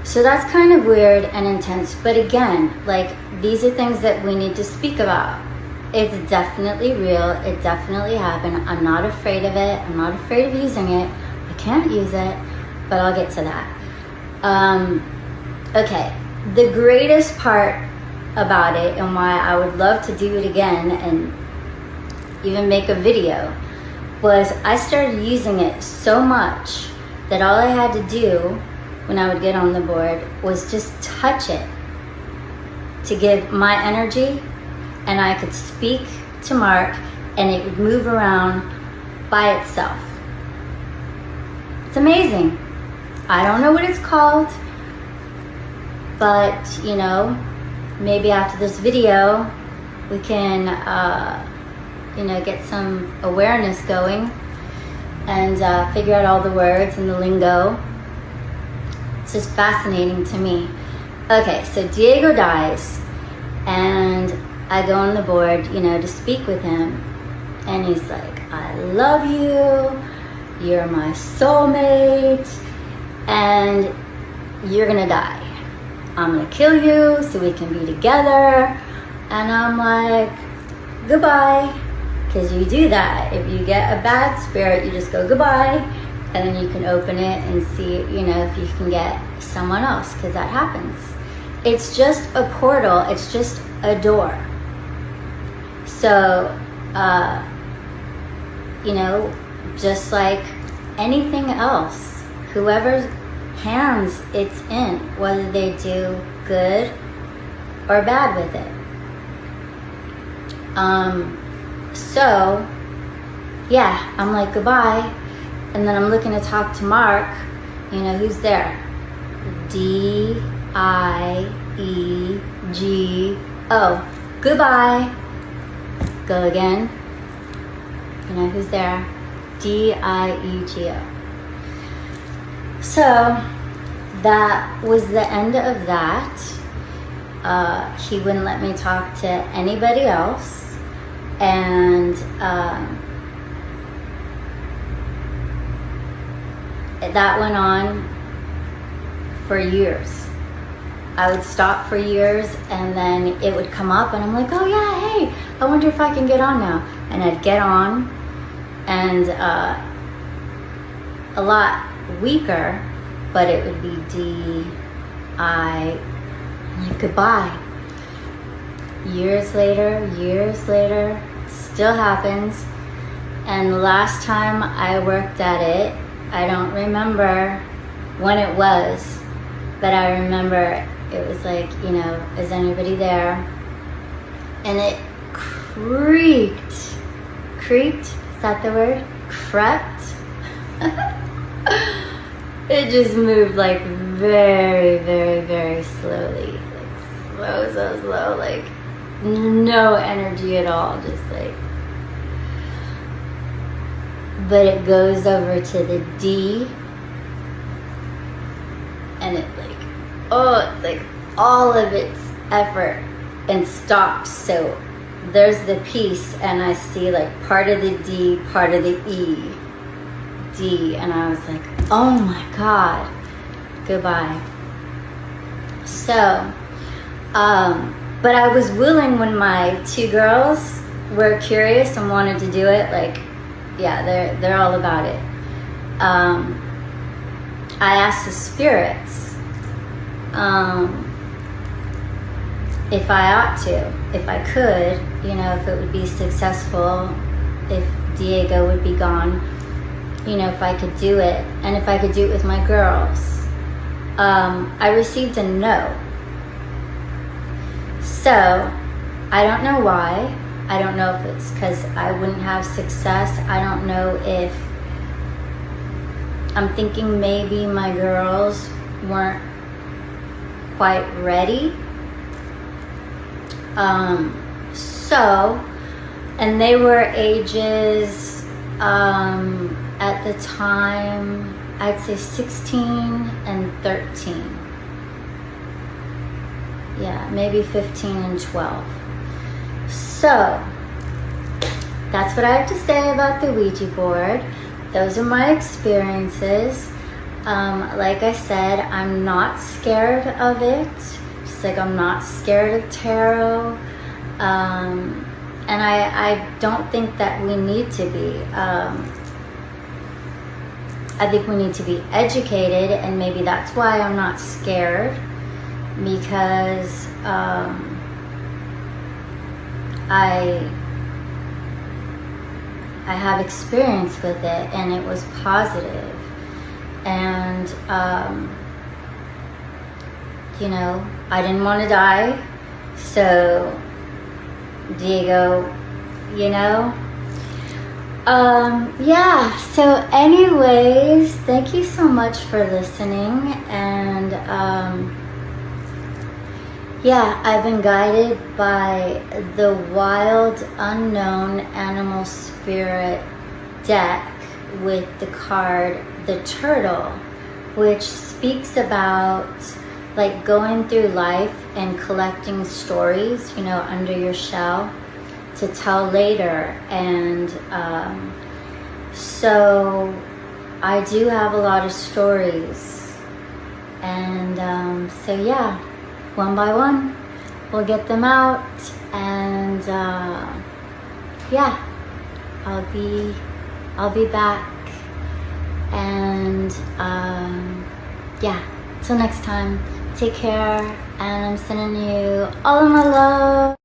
So that's kind of weird and intense. But again, like, these are things that we need to speak about. It's definitely real. It definitely happened. I'm not afraid of it. I'm not afraid of using it. I can't use it, but I'll get to that. Okay, the greatest part about it and why I would love to do it again and even make a video was I started using it so much that all I had to do when I would get on the board was just touch it to give my energy, and I could speak to Mark and it would move around by itself. It's amazing. I don't know what it's called, but you know, maybe after this video we can you know, get some awareness going and figure out all the words and the lingo. It's just fascinating to me. Okay, so Diego dies and I go on the board, you know, to speak with him, and he's like, I love you, you're my soulmate, and you're gonna die. I'm gonna kill you so we can be together. And I'm like, goodbye, because you do that. If you get a bad spirit, you just go goodbye, and then you can open it and see, you know, if you can get someone else, because that happens. It's just a portal, it's just a door. So, you know, just like anything else, whoever's hands it's in, whether they do good or bad with it. So, yeah, I'm like, goodbye. And then I'm looking to talk to Mark, you know, who's there? D-I-E-G-O. Goodbye. Go again. You know who's there? D-I-E-G-O. So that was the end of that. He wouldn't let me talk to anybody else. And that went on for years. I would stop for years, and then it would come up and I'm like, oh yeah, hey, I wonder if I can get on now. And I'd get on, and a lot weaker, but it would be like goodbye. Years later, still happens. And the last time I worked at it, I don't remember when it was, but I remember it was like, you know, is anybody there? And it creaked, is that the word? Crept? It just moved like very, very, very slowly. Like slow, like no energy at all, just like. But it goes over to the D, and it like, oh, it's like all of its effort and stops. So there's the piece, and I see like part of the D, part of the E, D, and I was like, oh my God, goodbye. So, but I was willing when my two girls were curious and wanted to do it, like, yeah, they're all about it. I asked the spirits if I ought to, if I could, you know, if it would be successful, if Diego would be gone, you know, if I could do it, and if I could do it with my girls. I received a no. So, I don't know why. I don't know if it's because I wouldn't have success. I don't know if, I'm thinking maybe my girls weren't quite ready. So, and they were ages, at the time, I'd say 16 and 13. Yeah, maybe 15 and 12. So, that's what I have to say about the Ouija board. Those are my experiences. Like I said, I'm not scared of it. Just like I'm not scared of tarot. And I don't think that we need to be. I think we need to be educated, and maybe that's why I'm not scared, because I have experience with it, and it was positive. And you know, I didn't want to die, so Diego, you know. Yeah, so anyways, thank you so much for listening. And yeah, I've been guided by the Wild Unknown Animal Spirit deck with the card the Turtle, which speaks about like going through life and collecting stories, you know, under your shell to tell later. And so I do have a lot of stories, and so yeah, one by one we'll get them out. And yeah, I'll be back. And yeah, till next time, take care, and I'm sending you all of my love.